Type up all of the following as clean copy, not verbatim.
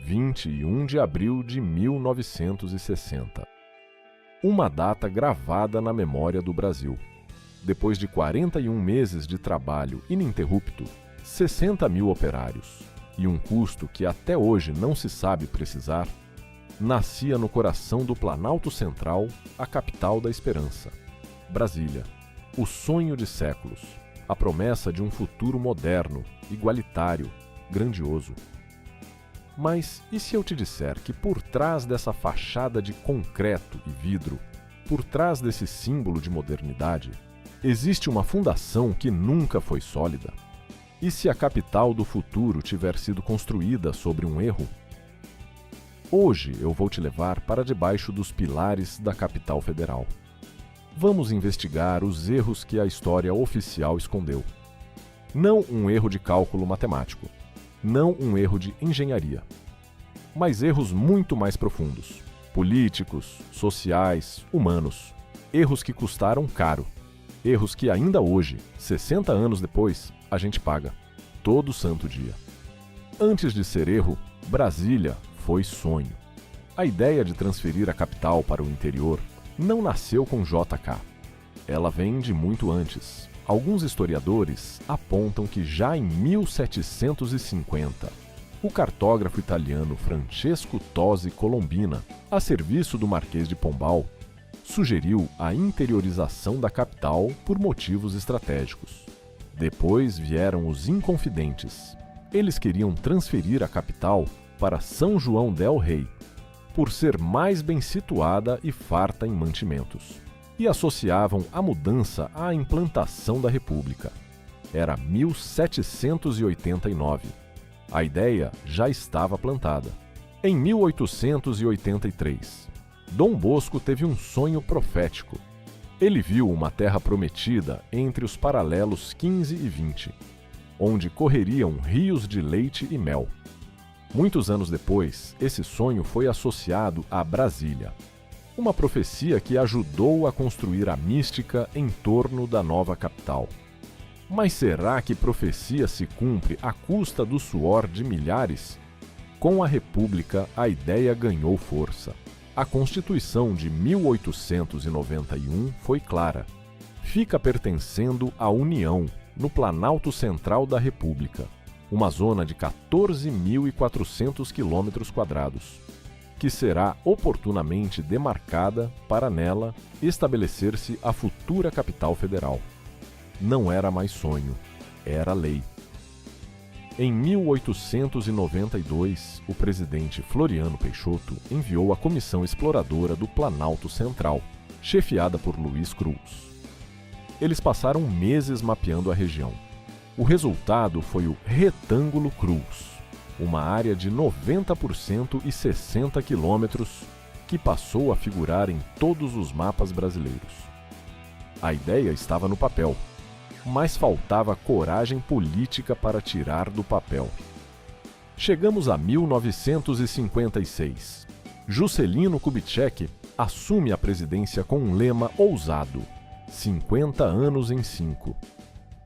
21 de abril de 1960. Uma data gravada na memória do Brasil. Depois de 41 meses de trabalho ininterrupto, 60 mil operários e um custo que até hoje não se sabe precisar, nascia no coração do Planalto Central a capital da esperança, Brasília, o sonho de séculos, a promessa de um futuro moderno, igualitário, grandioso. Mas e se eu te disser que por trás dessa fachada de concreto e vidro, por trás desse símbolo de modernidade, existe uma fundação que nunca foi sólida? E se a capital do futuro tiver sido construída sobre um erro? Hoje eu vou te levar para debaixo dos pilares da capital federal. Vamos investigar os erros que a história oficial escondeu. Não um erro de cálculo matemático, não um erro de engenharia, mas erros muito mais profundos, políticos, sociais, humanos, erros que custaram caro, erros que ainda hoje, 60 anos depois, a gente paga, todo santo dia. Antes de ser erro, Brasília foi sonho. A ideia de transferir a capital para o interior não nasceu com JK. Ela vem de muito antes. Alguns historiadores apontam que já em 1750, o cartógrafo italiano Francesco Tosi Colombina, a serviço do Marquês de Pombal, sugeriu a interiorização da capital por motivos estratégicos. Depois vieram os inconfidentes. Eles queriam transferir a capital para São João del Rei, por ser mais bem situada e farta em mantimentos, e associavam a mudança à implantação da República. Era 1789. A ideia já estava plantada. Em 1883, Dom Bosco teve um sonho profético. Ele viu uma terra prometida entre os paralelos 15 e 20, onde correriam rios de leite e mel. Muitos anos depois, esse sonho foi associado a Brasília, uma profecia que ajudou a construir a mística em torno da nova capital. Mas será que profecia se cumpre à custa do suor de milhares? Com a República, a ideia ganhou força. A Constituição de 1891 foi clara. Fica pertencendo à União, no Planalto Central da República, uma zona de 14.400 km², que será oportunamente demarcada para nela estabelecer-se a futura capital federal. Não era mais sonho, era lei. Em 1892, o presidente Floriano Peixoto enviou a Comissão Exploradora do Planalto Central, chefiada por Luiz Cruz. Eles passaram meses mapeando a região. O resultado foi o Retângulo Cruz, uma área de 90% e 60 quilômetros que passou a figurar em todos os mapas brasileiros. A ideia estava no papel, mas faltava coragem política para tirar do papel. Chegamos a 1956. Juscelino Kubitschek assume a presidência com um lema ousado: 50 anos em 5.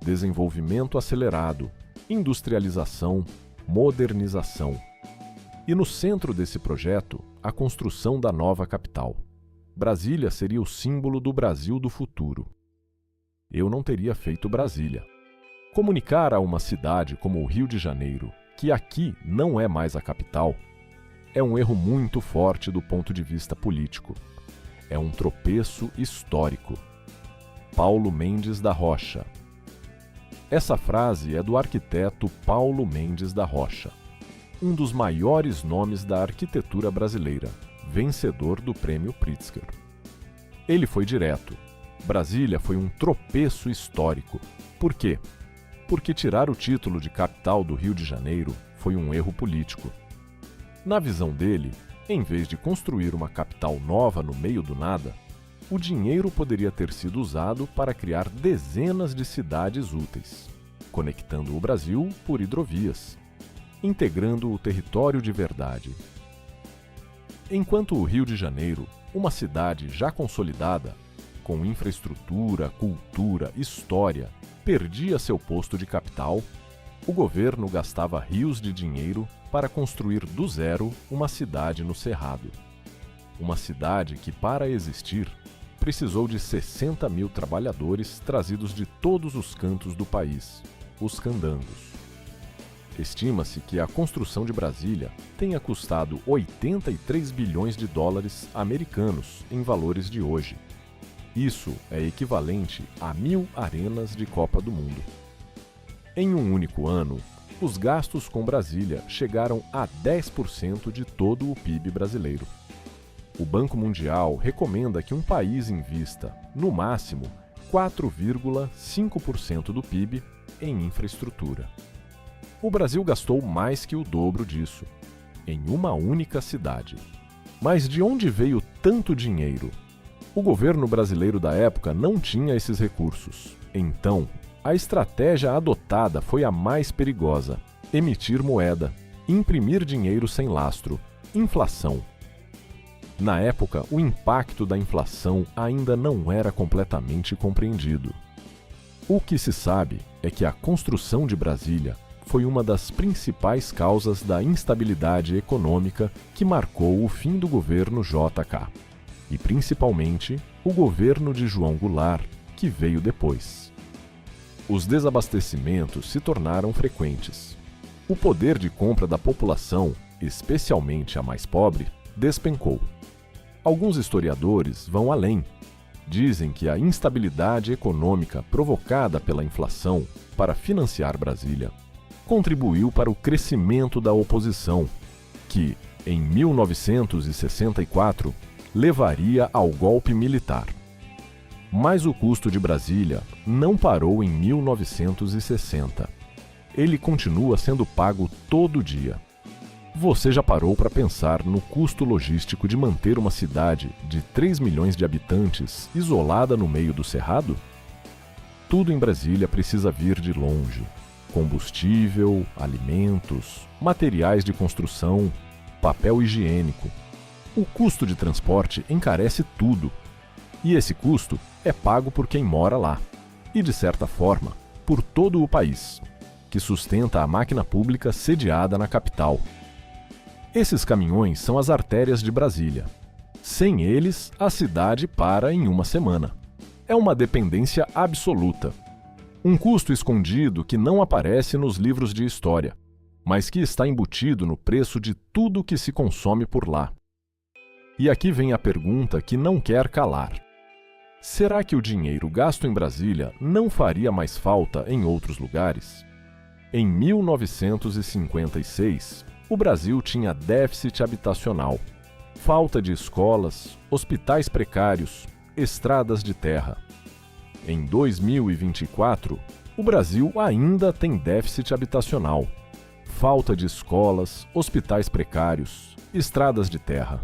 Desenvolvimento acelerado, industrialização, modernização. E no centro desse projeto, a construção da nova capital. Brasília seria o símbolo do Brasil do futuro. Eu não teria feito Brasília. Comunicar a uma cidade como o Rio de Janeiro que aqui não é mais a capital é um erro muito forte do ponto de vista político. É um tropeço histórico. Paulo Mendes da Rocha. Essa frase é do arquiteto Paulo Mendes da Rocha, um dos maiores nomes da arquitetura brasileira, vencedor do Prêmio Pritzker. Ele foi direto. Brasília foi um tropeço histórico. Por quê? Porque tirar o título de capital do Rio de Janeiro foi um erro político. Na visão dele, em vez de construir uma capital nova no meio do nada, o dinheiro poderia ter sido usado para criar dezenas de cidades úteis, conectando o Brasil por hidrovias, integrando o território de verdade. Enquanto o Rio de Janeiro, uma cidade já consolidada, com infraestrutura, cultura, história, perdia seu posto de capital, o governo gastava rios de dinheiro para construir do zero uma cidade no Cerrado. Uma cidade que, para existir, precisou de 60 mil trabalhadores trazidos de todos os cantos do país, os candangos. Estima-se que a construção de Brasília tenha custado 83 bilhões de dólares americanos em valores de hoje. Isso é equivalente a 1.000 arenas de Copa do Mundo. Em um único ano, os gastos com Brasília chegaram a 10% de todo o PIB brasileiro. O Banco Mundial recomenda que um país invista, no máximo, 4,5% do PIB em infraestrutura. O Brasil gastou mais que o dobro disso, em uma única cidade. Mas de onde veio tanto dinheiro? O governo brasileiro da época não tinha esses recursos. Então, a estratégia adotada foi a mais perigosa: emitir moeda, imprimir dinheiro sem lastro, inflação. Na época, o impacto da inflação ainda não era completamente compreendido. O que se sabe é que a construção de Brasília foi uma das principais causas da instabilidade econômica que marcou o fim do governo JK, e principalmente o governo de João Goulart, que veio depois. Os desabastecimentos se tornaram frequentes. O poder de compra da população, especialmente a mais pobre, despencou. Alguns historiadores vão além. Dizem que a instabilidade econômica provocada pela inflação para financiar Brasília contribuiu para o crescimento da oposição, que, em 1964, levaria ao golpe militar. Mas o custo de Brasília não parou em 1960. Ele continua sendo pago todo dia. Você já parou para pensar no custo logístico de manter uma cidade de 3 milhões de habitantes isolada no meio do Cerrado? Tudo em Brasília precisa vir de longe. Combustível, alimentos, materiais de construção, papel higiênico. O custo de transporte encarece tudo. E esse custo é pago por quem mora lá. E, de certa forma, por todo o país, que sustenta a máquina pública sediada na capital. Esses caminhões são as artérias de Brasília. Sem eles, a cidade para em uma semana. É uma dependência absoluta. Um custo escondido que não aparece nos livros de história, mas que está embutido no preço de tudo que se consome por lá. E aqui vem a pergunta que não quer calar. Será que o dinheiro gasto em Brasília não faria mais falta em outros lugares? Em 1956, o Brasil tinha déficit habitacional, falta de escolas, hospitais precários, estradas de terra. Em 2024, o Brasil ainda tem déficit habitacional, falta de escolas, hospitais precários, estradas de terra.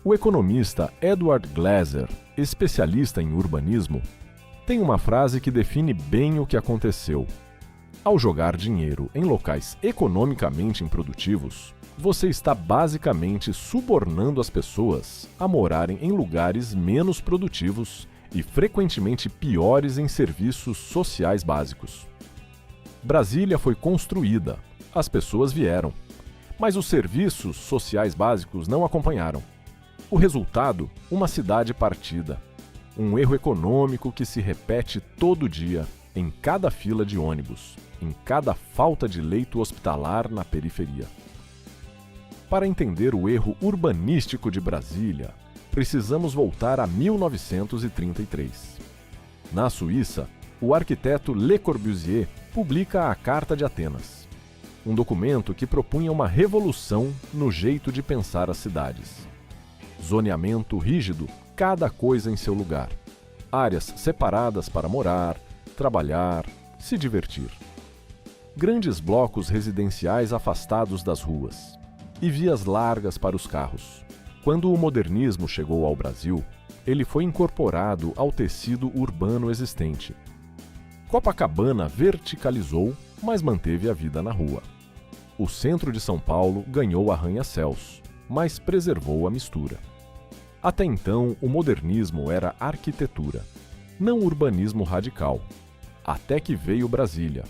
O economista Edward Glaeser, especialista em urbanismo, tem uma frase que define bem o que aconteceu. Ao jogar dinheiro em locais economicamente improdutivos, você está basicamente subornando as pessoas a morarem em lugares menos produtivos e frequentemente piores em serviços sociais básicos. Brasília foi construída, as pessoas vieram, mas os serviços sociais básicos não acompanharam. O resultado, uma cidade partida. Um erro econômico que se repete todo dia, em cada fila de ônibus, em cada falta de leito hospitalar na periferia. Para entender o erro urbanístico de Brasília, precisamos voltar a 1933. Na Suíça, o arquiteto Le Corbusier publica a Carta de Atenas, um documento que propunha uma revolução no jeito de pensar as cidades. Zoneamento rígido, cada coisa em seu lugar. Áreas separadas para morar, trabalhar, se divertir. Grandes blocos residenciais afastados das ruas e vias largas para os carros. Quando o modernismo chegou ao Brasil, ele foi incorporado ao tecido urbano existente. Copacabana verticalizou, mas manteve a vida na rua. O centro de São Paulo ganhou arranha-céus, mas preservou a mistura. Até então, o modernismo era arquitetura, não urbanismo radical. Até que veio Brasília.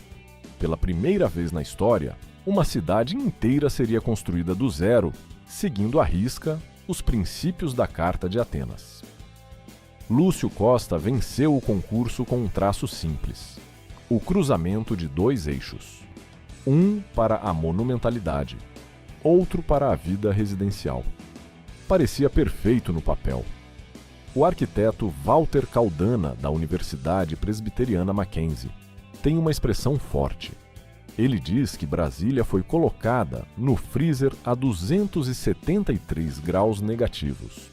pela primeira vez na história, uma cidade inteira seria construída do zero, seguindo à risca os princípios da Carta de Atenas. Lúcio Costa venceu o concurso com um traço simples: o cruzamento de dois eixos. Um para a monumentalidade, outro para a vida residencial. Parecia perfeito no papel. O arquiteto Walter Caldana, da Universidade Presbiteriana Mackenzie, tem uma expressão forte. Ele diz que Brasília foi colocada no freezer a 273 graus negativos.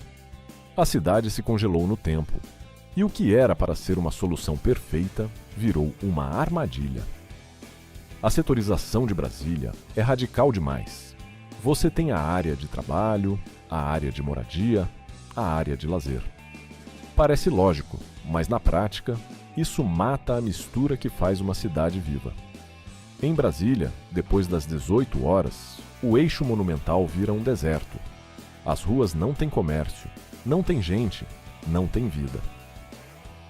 A cidade se congelou no tempo, e o que era para ser uma solução perfeita virou uma armadilha. A setorização de Brasília é radical demais. Você tem a área de trabalho, a área de moradia, a área de lazer. Parece lógico, mas na prática, isso mata a mistura que faz uma cidade viva. Em Brasília, depois das 18 horas, o eixo monumental vira um deserto. As ruas não têm comércio, não tem gente, não tem vida.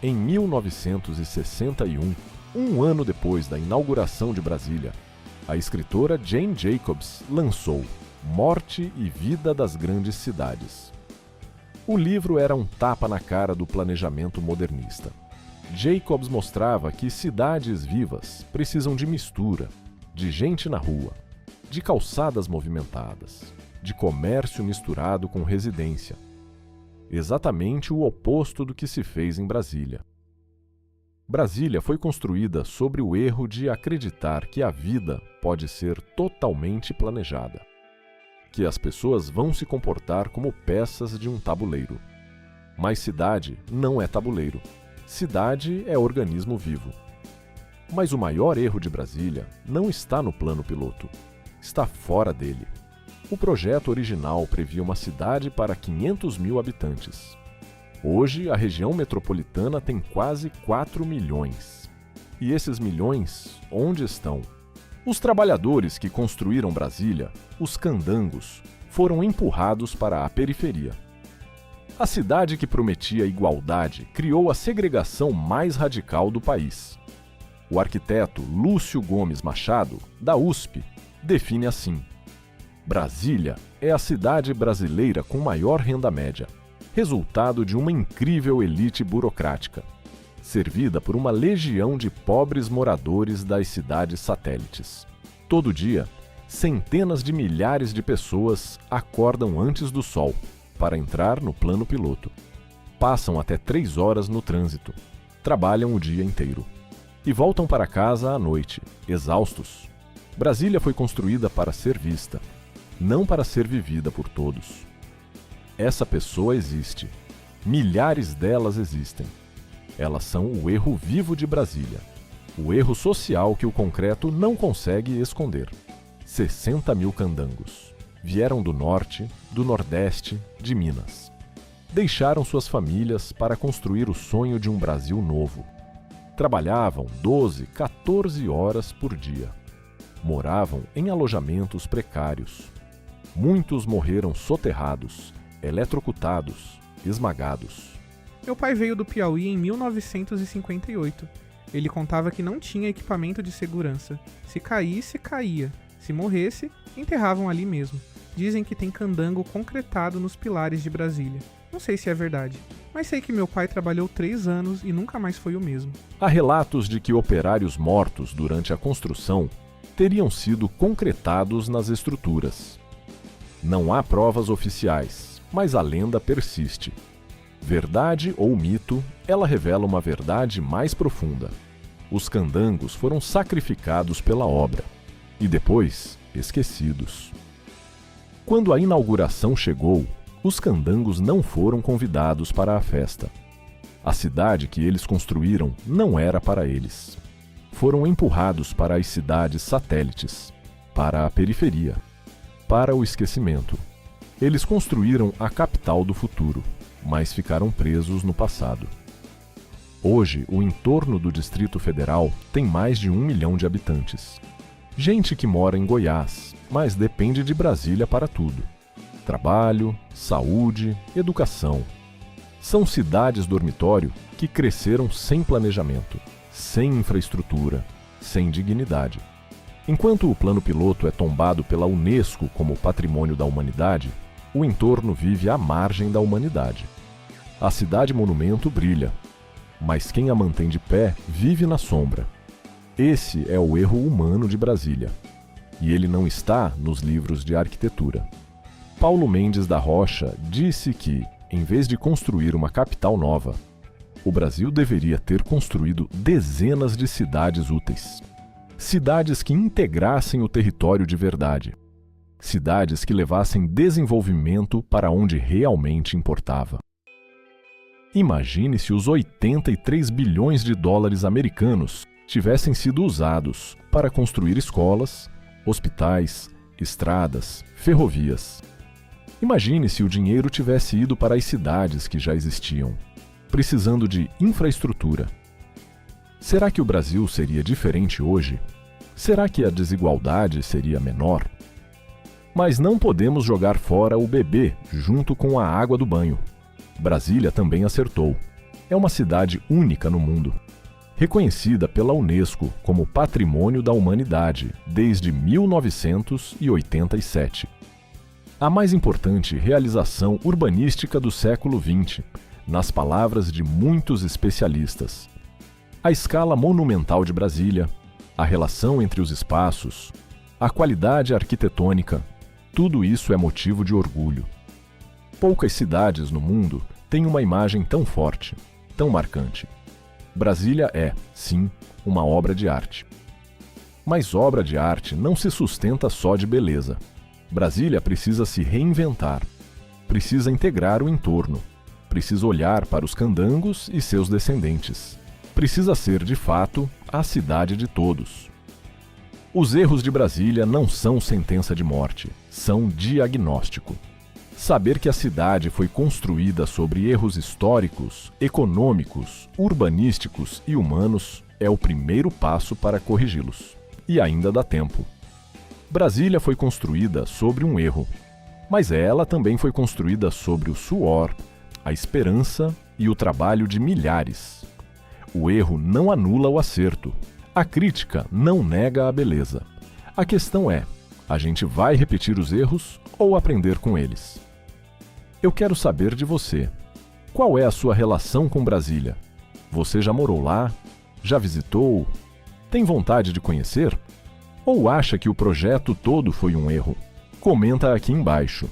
Em 1961, um ano depois da inauguração de Brasília, a escritora Jane Jacobs lançou Morte e Vida das Grandes Cidades. O livro era um tapa na cara do planejamento modernista. Jacobs mostrava que cidades vivas precisam de mistura, de gente na rua, de calçadas movimentadas, de comércio misturado com residência. Exatamente o oposto do que se fez em Brasília. Brasília foi construída sobre o erro de acreditar que a vida pode ser totalmente planejada, que as pessoas vão se comportar como peças de um tabuleiro. Mas cidade não é tabuleiro. Cidade é organismo vivo. Mas o maior erro de Brasília não está no plano piloto, está fora dele. O projeto original previa uma cidade para 500 mil habitantes. Hoje, a região metropolitana tem quase 4 milhões. E esses milhões, onde estão? Os trabalhadores que construíram Brasília, os candangos, foram empurrados para a periferia. A cidade que prometia igualdade criou a segregação mais radical do país. O arquiteto Lúcio Gomes Machado, da USP, define assim: Brasília é a cidade brasileira com maior renda média, resultado de uma incrível elite burocrática, servida por uma legião de pobres moradores das cidades satélites. Todo dia, centenas de milhares de pessoas acordam antes do sol para entrar no plano piloto. Passam até 3 horas no trânsito, trabalham o dia inteiro e voltam para casa à noite, exaustos. Brasília foi construída para ser vista, não para ser vivida por todos. Essa pessoa existe. Milhares delas existem. Elas são o erro vivo de Brasília. O erro social que o concreto não consegue esconder. 60 mil candangos. Vieram do norte, do nordeste, de Minas. Deixaram suas famílias para construir o sonho de um Brasil novo. Trabalhavam 12, 14 horas por dia. Moravam em alojamentos precários. Muitos morreram soterrados, eletrocutados, esmagados. Meu pai veio do Piauí em 1958. Ele contava que não tinha equipamento de segurança. Se caísse, caía. Se morresse, enterravam ali mesmo. Dizem que tem candango concretado nos pilares de Brasília. Não sei se é verdade, mas sei que meu pai trabalhou 3 anos e nunca mais foi o mesmo. Há relatos de que operários mortos durante a construção teriam sido concretados nas estruturas. Não há provas oficiais, mas a lenda persiste. Verdade ou mito, ela revela uma verdade mais profunda. Os candangos foram sacrificados pela obra e depois esquecidos. Quando a inauguração chegou, os candangos não foram convidados para a festa. A cidade que eles construíram não era para eles. Foram empurrados para as cidades satélites, para a periferia, para o esquecimento. Eles construíram a capital do futuro, mas ficaram presos no passado. Hoje, o entorno do Distrito Federal tem mais de 1 milhão de habitantes. Gente que mora em Goiás, mas depende de Brasília para tudo. Trabalho, saúde, educação. São cidades dormitório que cresceram sem planejamento, sem infraestrutura, sem dignidade. Enquanto o plano piloto é tombado pela Unesco como patrimônio da humanidade, o entorno vive à margem da humanidade. A cidade-monumento brilha, mas quem a mantém de pé vive na sombra. Esse é o erro humano de Brasília, e ele não está nos livros de arquitetura. Paulo Mendes da Rocha disse que, em vez de construir uma capital nova, o Brasil deveria ter construído dezenas de cidades úteis. Cidades que integrassem o território de verdade. Cidades que levassem desenvolvimento para onde realmente importava. Imagine se os 83 bilhões de dólares americanos tivessem sido usados para construir escolas, hospitais, estradas, ferrovias. Imagine se o dinheiro tivesse ido para as cidades que já existiam, precisando de infraestrutura. Será que o Brasil seria diferente hoje? Será que a desigualdade seria menor? Mas não podemos jogar fora o bebê junto com a água do banho. Brasília também acertou. É uma cidade única no mundo, reconhecida pela Unesco como Patrimônio da Humanidade desde 1987. A mais importante realização urbanística do século XX, nas palavras de muitos especialistas. A escala monumental de Brasília, a relação entre os espaços, a qualidade arquitetônica, tudo isso é motivo de orgulho. Poucas cidades no mundo têm uma imagem tão forte, tão marcante. Brasília é, sim, uma obra de arte. Mas obra de arte não se sustenta só de beleza. Brasília precisa se reinventar, precisa integrar o entorno, precisa olhar para os candangos e seus descendentes. Precisa ser, de fato, a cidade de todos. Os erros de Brasília não são sentença de morte, são diagnóstico. Saber que a cidade foi construída sobre erros históricos, econômicos, urbanísticos e humanos é o primeiro passo para corrigi-los. E ainda dá tempo. Brasília foi construída sobre um erro, mas ela também foi construída sobre o suor, a esperança e o trabalho de milhares. O erro não anula o acerto. A crítica não nega a beleza. A questão é, a gente vai repetir os erros ou aprender com eles? Eu quero saber de você. Qual é a sua relação com Brasília? Você já morou lá? Já visitou? Tem vontade de conhecer? Ou acha que o projeto todo foi um erro? Comenta aqui embaixo.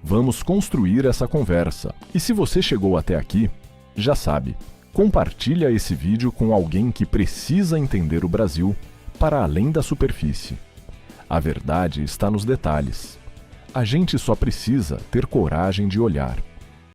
Vamos construir essa conversa. E se você chegou até aqui, já sabe, compartilha esse vídeo com alguém que precisa entender o Brasil para além da superfície. A verdade está nos detalhes. A gente só precisa ter coragem de olhar.